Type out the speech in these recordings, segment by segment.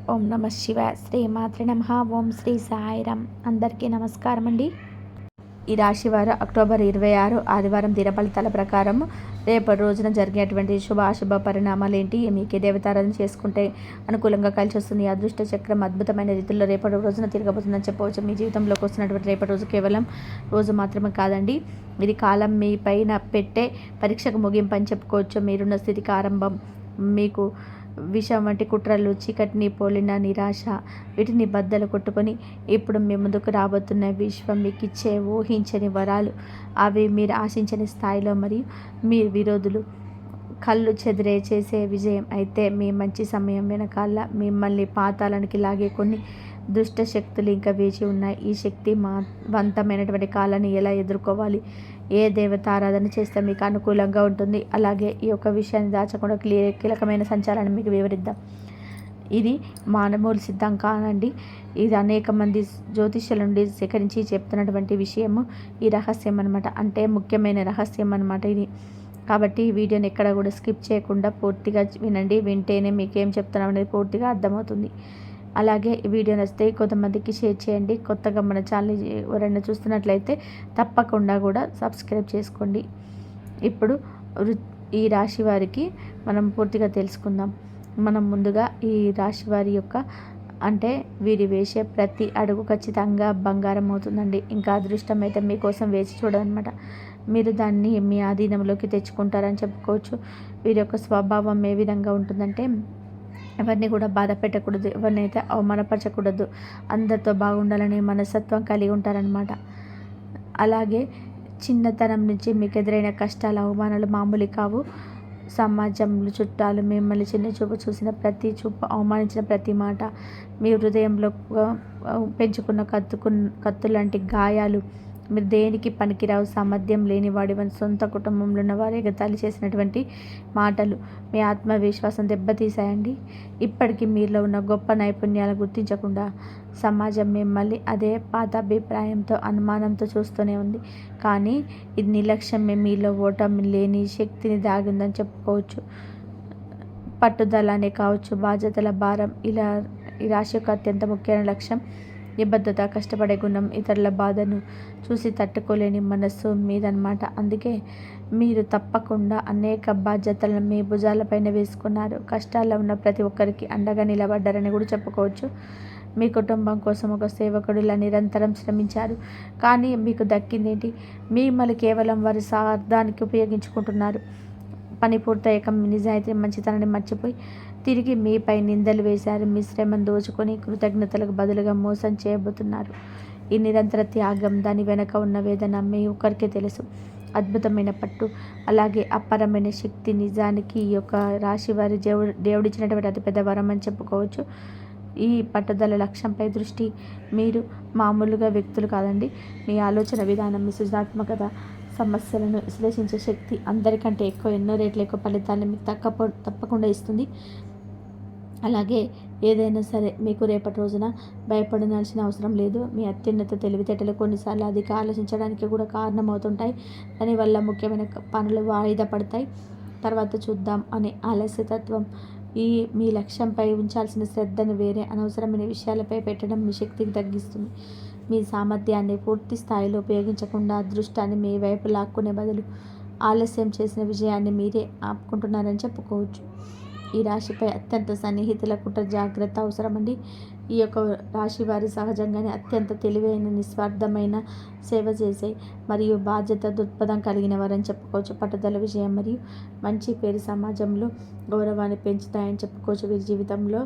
ఓం నమ శివాయ. శ్రీమాత్రే నమః. ఓం శ్రీ సాయిరామ్. అందరికీ నమస్కారం అండి. ఈ రాశి వారు అక్టోబర్ 26 ఆదివారం దినఫలితాల ప్రకారం రేపటి రోజున జరిగేటువంటి శుభాశుభ పరిణామాలు ఏంటి, మీకు ఏ దేవతారాధన చేసుకుంటే అనుకూలంగా కలిసి వస్తుంది, అదృష్ట చక్రం అద్భుతమైన రీతిలో రేపటి రోజున తిరగబోతుందని చెప్పవచ్చు. మీ జీవితంలోకి వస్తున్నటువంటి రేపటి రోజు కేవలం రోజు మాత్రమే కాదండి, ఇది కాలం మీ పైన పెట్టే పరీక్షకు ముగింపు అని చెప్పుకోవచ్చు. మీరున్న స్థితికి ఆరంభం. మీకు విషం వంటి కుట్రలు, చీకటిని పోలిన నిరాశ, వీటిని బద్దలు కొట్టుకొని ఇప్పుడు మీ ముందుకు రాబోతున్న విశ్వం మీకు ఇచ్చే ఊహించని వరాలు. అవి మీరు ఆశించని స్థాయిలో మరియు మీ విరోధులు కళ్ళు చెదిరే చేసే విజయం. అయితే మీ మంచి సమయం వెనకాల మిమ్మల్ని పాతాళానికి లాగే కొన్ని దుష్ట శక్తులు ఇంకా వేచి ఉన్నాయి. ఈ శక్తి వంతమైనటువంటి కాలాన్ని ఎలా ఎదుర్కోవాలి, ఏ దేవతారాధన చేస్తే మీకు అనుకూలంగా ఉంటుంది, అలాగే ఈ యొక్క విషయాన్ని దాచకుండా కీలకమైన సంచారాన్ని మీకు వివరిద్దాం. ఇది మానవులు సిద్ధం కానండి, ఇది అనేక మంది జ్యోతిష్యుల నుండి సేకరించి చెప్తున్నటువంటి విషయము. ఈ రహస్యం అనమాట, అంటే ముఖ్యమైన రహస్యం అనమాట ఇది. కాబట్టి ఈ వీడియోని ఎక్కడ కూడా స్కిప్ చేయకుండా పూర్తిగా వినండి. వింటేనే మీకేం చెప్తున్నాం అనేది పూర్తిగా అర్థమవుతుంది. అలాగే ఈ వీడియో నచ్చితే కొంతమందికి షేర్ చేయండి. కొత్తగా మన ఛానల్ ఎవరైనా చూస్తున్నట్లయితే తప్పకుండా కూడా సబ్స్క్రైబ్ చేసుకోండి. ఇప్పుడు ఈ రాశి వారికి మనం పూర్తిగా తెలుసుకుందాం. మనం ముందుగా ఈ రాశి వారి యొక్క అంటే వీరి వేసే ప్రతి అడుగు ఖచ్చితంగా బంగారం అవుతుందండి. ఇంకా అదృష్టం అయితే మీకోసం వేచి చూడదనమాట. మీరు దాన్ని మీ ఆధీనంలోకి తెచ్చుకుంటారని చెప్పుకోవచ్చు. వీరి యొక్క స్వభావం ఏ విధంగా ఉంటుందంటే, ఎవరిని కూడా బాధ పెట్టకూడదు, ఎవరినైతే అవమానపరచకూడదు, అందరితో బాగుండాలనే మనస్తత్వం కలిగి ఉంటారనమాట. అలాగే చిన్నతనం నుంచి మీకు ఎదురైన కష్టాలు, అవమానాలు మామూలు కావు. సమాజంలో చుట్టాలు మిమ్మల్ని చిన్న చూపు చూసిన ప్రతి చూపు, అవమానించిన ప్రతి మాట, మీ హృదయంలో పెంచుకున్న కత్తు లాంటి గాయాలు, మీరు దేనికి పనికిరావు, సామర్థ్యం లేనివాడివని సొంత కుటుంబంలో ఉన్న వారు ఎగతాళి చేసినటువంటి మాటలు మీ ఆత్మవిశ్వాసం దెబ్బతీసాయండి. ఇప్పటికీ మీలో ఉన్న గొప్ప నైపుణ్యాలు గుర్తించకుండా సమాజం మిమ్మల్ని అదే పాత అభిప్రాయంతో, అనుమానంతో చూస్తూనే ఉంది. కానీ ఇది నిర్లక్ష్యం మీలో ఓటమి లేని శక్తిని దాగిందని చెప్పుకోవచ్చు. పట్టుదల అనే కావచ్చు, బాధ్యతల భారం, ఇలా ఈ రాశి యొక్క అత్యంత ముఖ్యమైన లక్ష్యం నిబద్ధత, కష్టపడే గుణం, ఇతరుల బాధను చూసి తట్టుకోలేని మనస్సు మీదనమాట. అందుకే మీరు తప్పకుండా అనేక బాధ్యతలను మీ భుజాలపైన వేసుకున్నారు. కష్టాల్లో ఉన్న ప్రతి ఒక్కరికి అండగా నిలబడ్డారని కూడా చెప్పుకోవచ్చు. మీ కుటుంబం కోసం ఒక సేవకుడిలా నిరంతరం శ్రమించారు. కానీ మీకు దక్కిందేంటి? మిమ్మల్ని కేవలం వారి స్వార్థానికి ఉపయోగించుకుంటున్నారు. పని పూర్తయ్యాక మీ నిజాయితీ, మంచితనాన్ని మర్చిపోయి తిరిగి మీపై నిందలు వేశారు. మీ శ్రమను దోచుకొని కృతజ్ఞతలకు బదులుగా మోసం చేయబోతున్నారు. ఈ నిరంతర త్యాగం, దాని వెనక ఉన్న వేదన మీ ఒక్కరికే తెలుసు. అద్భుతమైన పట్టు, అలాగే అపరమైన శక్తి నిజానికి ఈ యొక్క రాశి వారి దేవుడిచ్చినటువంటి అతిపెద్ద వరం అని చెప్పుకోవచ్చు. ఈ పట్టుదల, లక్ష్యంపై దృష్టి. మీరు మామూలుగా వ్యక్తులు కాదండి. మీ ఆలోచన విధానం, మీ సృజనాత్మకత, సమస్యలను విశ్లేషించే శక్తి అందరికంటే ఎక్కువ, ఎన్నో రేట్లు ఎక్కువ ఫలితాలను మీకు తప్పకుండా ఇస్తుంది. అలాగే ఏదైనా సరే మీకు రేపటి రోజున భయపడాల్సిన అవసరం లేదు. మీ అత్యున్నత తెలివితేటలు కొన్నిసార్లు అధిక ఆలోచించడానికి కూడా కారణమవుతుంటాయి. దానివల్ల ముఖ్యమైన పనులు వాయిదా పడతాయి. తర్వాత చూద్దాం అనే ఆలస్యతత్వం, మీ లక్ష్యంపై ఉంచాల్సిన శ్రద్ధను వేరే అనవసరమైన విషయాలపై పెట్టడం మీ శక్తికి తగ్గిస్తుంది. మీ సామర్థ్యాన్ని పూర్తి స్థాయిలో ఉపయోగించకుండా అదృష్టాన్ని మీ వైపు లాక్కునే బదులు ఆలస్యం చేసిన విజయాన్ని మీరే ఆపుకుంటున్నారని చెప్పుకోవచ్చు. ఈ రాశిపై అత్యంత సన్నిహితుల కుట్ర జాగ్రత్త అవసరమండి. ఈ యొక్క రాశి వారి సహజంగానే అత్యంత తెలివైన, నిస్వార్థమైన, సేవ చేసే మరియు బాధ్యత దృక్పథం కలిగిన వారని చెప్పుకోవచ్చు. పట్టుదల, విజయం మరియు మంచి పేరు సమాజంలో గౌరవాన్ని పెంచుతాయని చెప్పుకోవచ్చు. వీరి జీవితంలో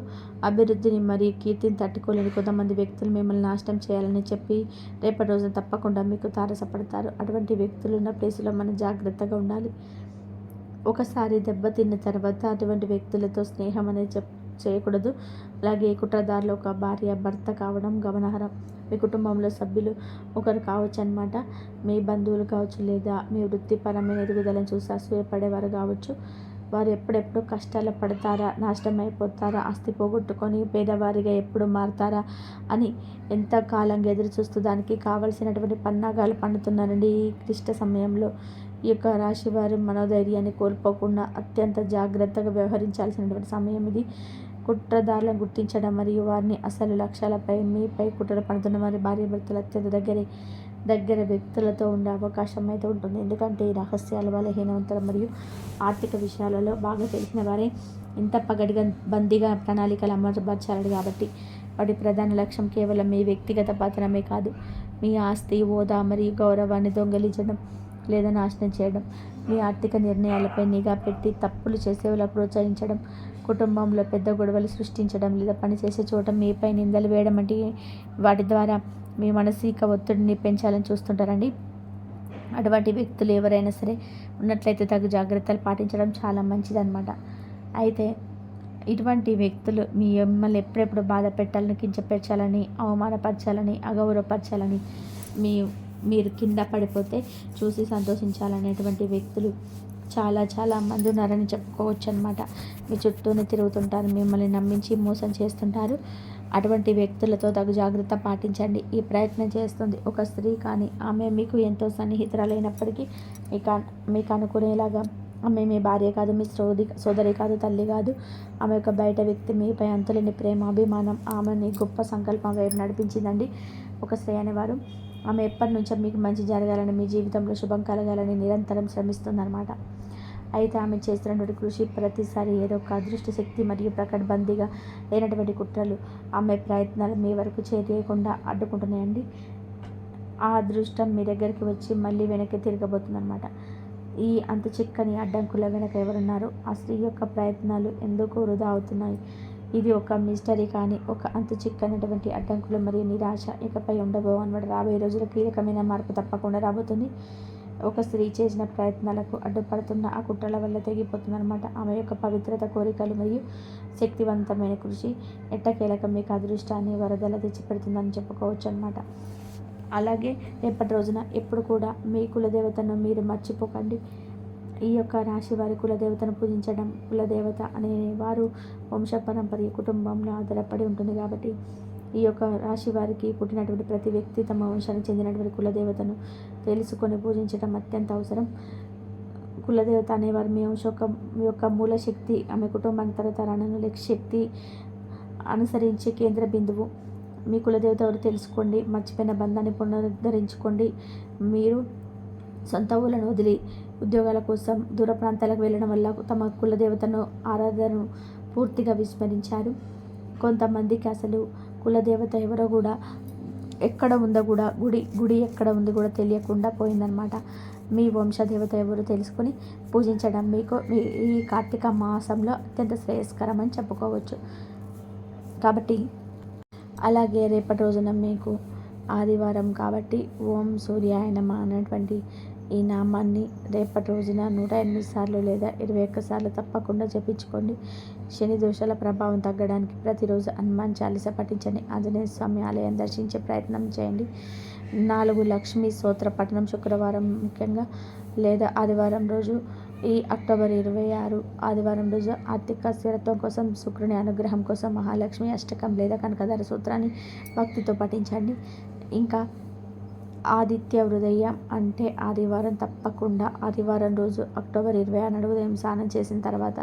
అభివృద్ధిని మరియు కీర్తిని తట్టుకోలేని కొంతమంది వ్యక్తులు మిమ్మల్ని నాశనం చేయాలని చెప్పి రేపటి రోజున తప్పకుండా మీకు తారసపడతారు. అటువంటి వ్యక్తులు ఉన్న ప్లేసులో మనం జాగ్రత్తగా ఉండాలి. ఒకసారి దెబ్బతిన్న తర్వాత అటువంటి వ్యక్తులతో స్నేహం అనేది చేయకూడదు. అలాగే కుట్రదారులు ఒక భార్య, భర్త కావడం గమనార్హం. మీ కుటుంబంలో సభ్యులు ఒకరు కావచ్చు అన్నమాట. మీ బంధువులు కావచ్చు, లేదా మీ వృత్తిపరమైన ఎదుగుదలను చూసి అసూయపడేవారు కావచ్చు. వారు ఎప్పుడెప్పుడు కష్టాలు పడతారా, నాశనం అయిపోతారా, ఆస్తి పోగొట్టుకొని పేదవారిగా ఎప్పుడు మారతారా అని ఎంతకాలంగా ఎదురు చూస్తూ దానికి కావలసినటువంటి పన్నాగాలు పన్నుతున్నారండి. ఈ క్లిష్ట సమయంలో ఈ యొక్క రాశి వారు మనోధైర్యాన్ని కోల్పోకుండా అత్యంత జాగ్రత్తగా వ్యవహరించాల్సినటువంటి సమయం ఇది. కుట్రదారులను గుర్తించడం మరియు వారిని అసలు లక్ష్యాలపై మీపై కుట్రలు పడుతున్న వారి భార్యాభర్తలు అత్యంత దగ్గర వ్యక్తులతో ఉండే అవకాశం అయితే ఉంటుంది. ఎందుకంటే ఈ రహస్యాలు బలహీనవంతులు మరియు ఆర్థిక విషయాలలో బాగా తెలిసిన వారే ఇంత బందీగా ప్రణాళికలు అమలుపరచాలి. కాబట్టి వాటి ప్రధాన లక్ష్యం కేవలం మీ వ్యక్తిగత పతనమే కాదు, మీ ఆస్తి, హోదా మరియు గౌరవాన్ని దొంగిలించడం లేదా నాశనం చేయడం, మీ ఆర్థిక నిర్ణయాలపై నిఘా పెట్టి తప్పులు చేసేలా ప్రోత్సహించడం, కుటుంబంలో పెద్ద గొడవలు సృష్టించడం లేదా పనిచేసే చోట మీపై నిందలు వేయడం వంటి వాటి ద్వారా మీ మానసిక ఒత్తిడిని పెంచాలని చూస్తుంటారండి. అటువంటి వ్యక్తులు ఎవరైనా సరే ఉన్నట్లయితే తగు జాగ్రత్తలు పాటించడం చాలా మంచిదన్నమాట. అయితే ఇటువంటి వ్యక్తులు మిమ్మల్ని ఎప్పుడెప్పుడు బాధ పెట్టాలని, కించపరచాలని, అవమానపరచాలని, అగౌరవపరచాలని, మీరు కింద పడిపోతే చూసి సంతోషించాలనేటువంటి వ్యక్తులు చాలా మంది ఉన్నారని చెప్పుకోవచ్చు అనమాట. మీ చుట్టూనే తిరుగుతుంటారు, మిమ్మల్ని నమ్మించి మోసం చేస్తుంటారు. అటువంటి వ్యక్తులతో తగు జాగ్రత్త పాటించండి. ఈ ప్రయత్నం చేస్తుంది ఒక స్త్రీ, కానీ ఆమె మీకు ఎంతో సన్నిహితురాలైనప్పటికీ మీకు అనుకునేలాగా ఆమె మీ భార్య కాదు, మీ సోదరి కాదు, తల్లి కాదు. ఆమె ఒక బయట వ్యక్తి. మీపై అంతులేని ప్రేమ, అభిమానం ఆమెని గొప్ప సంకల్పం వైపు నడిపించిందండి. ఒక స్త్రీ అనేవారు ఆమె ఎప్పటి నుంచో మీకు మంచి జరగాలని, మీ జీవితంలో శుభం కలగాలని నిరంతరం శ్రమిస్తుందన్నమాట. అయితే ఆమె చేస్తున్నటువంటి కృషి ప్రతిసారి ఏదో ఒక అదృష్ట శక్తి మరియు ప్రకటబందీగా లేనటువంటి కుట్రలు ఆమె ప్రయత్నాలు మీ వరకు చేరియకుండా అడ్డుకుంటున్నాయండి. ఆ అదృష్టం మీ దగ్గరికి వచ్చి మళ్ళీ వెనక్కి తిరగబోతుందన్నమాట. ఈ అంత చిక్కని అడ్డంకుల వెనక ఎవరున్నారు? ఆ స్త్రీ యొక్క ప్రయత్నాలు ఎందుకు వృధా అవుతున్నాయి? ఇది ఒక మిస్టరీ. కానీ ఒక అంతు చిక్కనటువంటి అడ్డంకులు మరియు నిరాశ ఇకపై ఉండబోవు అనమాట. రాబోయే రోజుల్లో కీలకమైన మార్పు తప్పకుండా రాబోతుంది. ఒక స్త్రీ చేసిన ప్రయత్నాలకు అడ్డుపడుతున్న ఆ కుట్రల వల్ల తెగిపోతుందన్నమాట. ఆమె యొక్క పవిత్రత, కోరికలు మరియు శక్తివంతమైన కృషి ఎట్టకేలకు మీకు అదృష్టాన్ని వరదల తెచ్చిపెడుతుందని చెప్పుకోవచ్చు అనమాట. అలాగే రేపటి రోజున ఎప్పుడు కూడా మీ కులదేవతను మీరు మర్చిపోకండి. ఈ యొక్క రాశి వారి కులదేవతను పూజించడం, కులదేవత అనే వారు వంశపరంపర కుటుంబంలో ఆధారపడి ఉంటుంది. కాబట్టి ఈ యొక్క రాశి వారికి పుట్టినటువంటి ప్రతి వ్యక్తి తమ వంశానికి చెందినటువంటి కులదేవతను తెలుసుకొని పూజించడం అత్యంత అవసరం. కులదేవత అనేవారు మీ యొక్క మూల శక్తి, ఆమె కుటుంబానికి తరతరాలను శక్తి అనుసరించే కేంద్ర బిందువు. మీ కులదేవత ఎవరు తెలుసుకోండి, మర్చిపోయిన బంధాన్ని పునరుద్ధరించుకోండి. మీరు సొంత ఊళ్ళను వదిలి ఉద్యోగాల కోసం దూర ప్రాంతాలకు వెళ్ళడం వల్ల తమ కులదేవతను ఆరాధనను పూర్తిగా విస్మరించారు. కొంతమందికి అసలు కులదేవత ఎవరో కూడా, ఎక్కడ ఉందో కూడా, గుడి ఎక్కడ ఉంది కూడా తెలియకుండా పోయిందనమాట. మీ వంశదేవత ఎవరు తెలుసుకొని పూజించడం మీకు ఈ కార్తీక మాసంలో అత్యంత శ్రేయస్కరం అని చెప్పుకోవచ్చు. కాబట్టి అలాగే రేపటి రోజున మీకు ఆదివారం కాబట్టి ఓం సూర్యాయ నమః అనేటువంటి ఈ నామాన్ని రేపటి రోజున 108 సార్లు లేదా 21 సార్లు తప్పకుండా జపించుకోండి. శని దోషాల ప్రభావం తగ్గడానికి ప్రతిరోజు హనుమాన్ చాలీసా పఠించండి. ఆంజనేయ స్వామి ఆలయం దర్శించే ప్రయత్నం చేయండి. 4 లక్ష్మీ స్తోత్ర పఠనం శుక్రవారం ముఖ్యంగా లేదా ఆదివారం రోజు, ఈ అక్టోబర్ 26 ఆదివారం రోజు ఆర్థిక స్థిరత్వం కోసం, శుక్రుని అనుగ్రహం కోసం మహాలక్ష్మి అష్టకం లేదా కనకధార సూత్రాన్ని భక్తితో పఠించండి. ఇంకా ఆదిత్య హృదయం అంటే ఆదివారం తప్పకుండా ఆదివారం రోజు అక్టోబర్ 26 ఉదయం స్నానం చేసిన తర్వాత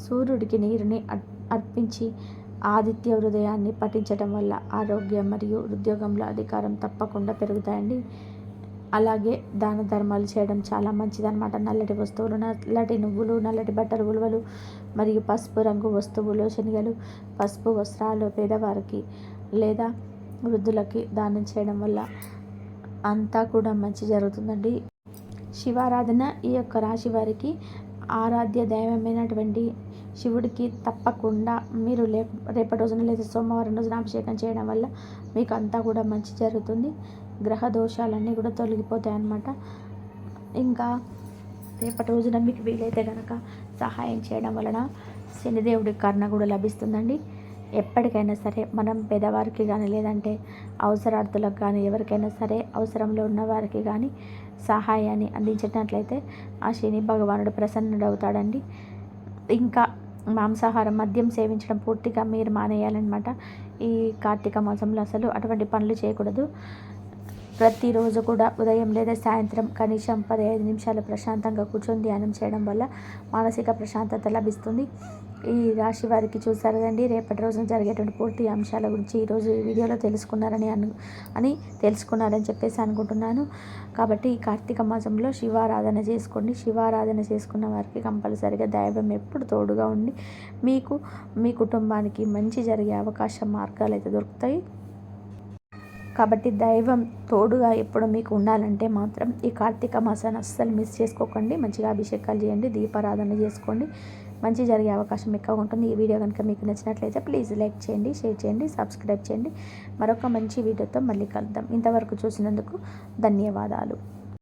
సూర్యుడికి నీరుని అర్పించి ఆదిత్య హృదయాన్ని పఠించడం వల్ల ఆరోగ్యం మరియు ఉద్యోగంలో అధికారం తప్పకుండా పెరుగుతాయండి. అలాగే దాన ధర్మాలు చేయడం చాలా మంచిదన్నమాట. నల్లటి వస్తువులు, నల్లటి నువ్వులు, నల్లటి బట్టలు, ఉలువలు మరియు పసుపు రంగు వస్తువులు, శనగలు, పసుపు వస్త్రాలు పేదవారికి లేదా వృద్ధులకి దానం చేయడం వల్ల అంతా కూడా మంచి జరుగుతుందండి. శివారాధన ఈ యొక్క రాశి వారికి ఆరాధ్య దైవమైనటువంటి శివుడికి తప్పకుండా మీరు రేపటి రోజున లేదా సోమవారం రోజున అభిషేకం చేయడం వల్ల మీకు అంతా కూడా మంచి జరుగుతుంది. గ్రహ దోషాలన్నీ కూడా తొలగిపోతాయి అన్నమాట. ఇంకా రేపటి రోజున మీకు వీలైతే కనుక సహాయం చేయడం వలన శనిదేవుడి కరుణ కూడా లభిస్తుందండి. ఎప్పటికైనా సరే మనం పేదవారికి కానీ లేదంటే అవసరార్థులకు కానీ ఎవరికైనా సరే అవసరంలో ఉన్న వారికి కానీ సహాయాన్ని అందించినట్లయితే ఆ శని భగవానుడు ప్రసన్నుడవుతాడండి. ఇంకా మాంసాహారం, మద్యం సేవించడం పూర్తిగా మీరు మానేయాలన్నమాట. ఈ కార్తీక మాసంలో అసలు అటువంటి పనులు చేయకూడదు. ప్రతిరోజు కూడా ఉదయం లేదా సాయంత్రం కనీసం 15 నిమిషాలు ప్రశాంతంగా కూర్చొని ధ్యానం చేయడం వల్ల మానసిక ప్రశాంతత లభిస్తుంది. ఈ రాశి వారికి చూసారు కదండి, రేపటి రోజున జరిగేటువంటి పూర్తి అంశాల గురించి ఈరోజు ఈ వీడియోలో తెలుసుకున్నారని చెప్పేసి అనుకుంటున్నాను. కాబట్టి ఈ కార్తీక మాసంలో శివారాధన చేసుకోండి. శివారాధన చేసుకున్న వారికి కంపల్సరిగా దైవం ఎప్పుడు తోడుగా ఉండి మీకు మీ కుటుంబానికి మంచి జరిగే మార్గాలు అయితే దొరుకుతాయి. కాబట్టి దైవం తోడుగా ఎప్పుడు మీకు ఉండాలంటే మాత్రం ఈ కార్తీక మాసాన్ని అస్సలు మిస్ చేసుకోకండి. మంచిగా అభిషేకాలు చేయండి, దీపారాధన చేసుకోండి, మంచి జరిగే అవకాశం ఎక్కువ ఉంటుంది. ఈ వీడియో కనుక మీకు నచ్చినట్లయితే ప్లీజ్ లైక్ చేయండి, షేర్ చేయండి, సబ్స్క్రైబ్ చేయండి. మరొక మంచి వీడియోతో మళ్ళీ కలుద్దాం. ఇంతవరకు చూసినందుకు ధన్యవాదాలు.